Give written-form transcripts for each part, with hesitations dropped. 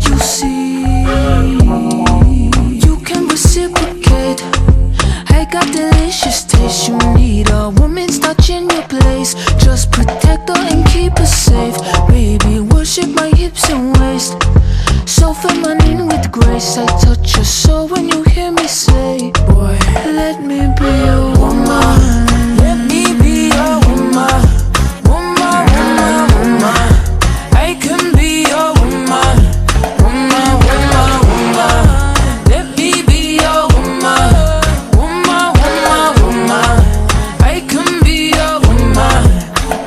you see? You can reciprocate. I got delicious taste. You need a woman's touch in your place. Just protect her and keep her safe. Baby, worship my hips and waist. So feminine with grace. I touch your soul when you hear me say, boy, let me be your woman. Let me be your woman. Woman, woman, woman. I can be your woman. Woman, woman, woman. Let me be your woman. Woman, woman, woman. I can be your woman.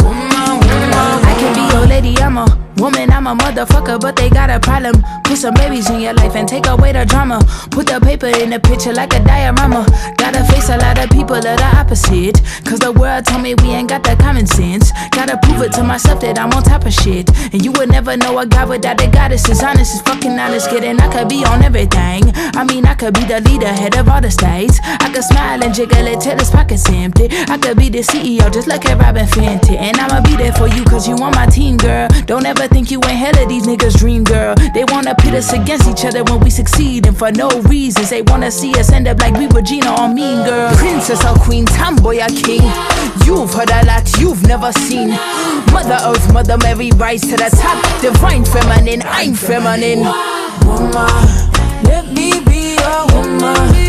Woman, woman. I can be your lady, I'm a woman, I'm a motherfucker, but they got a problem. Put some babies in your life and take away the drama. Put the paper in the picture like a diorama. Gotta face a lot of people that are opposite, cause the world told me we ain't got the common sense. Gotta prove it to myself that I'm on top of shit. And you would never know a guy without a goddess. Is honest, is fucking honest, kidding. I could be on everything. I mean, I could be the leader, head of all the states. I could smile and jiggle it till his pockets empty. I could be the CEO, just like a Robin Fenty. And I'ma be there for you, cause you on my team, girl. Don't ever think you ain't hell of these niggas' dream, girl. They wanna pit us against each other when we succeed, and for no reasons. They wanna see us end up like we Regina or Mean Girl. Princess or queen, tomboy or king. You've heard a lot you've never seen. Mother Earth, Mother Mary, rise to the top. Divine feminine, I'm feminine. Woman, let me be your woman.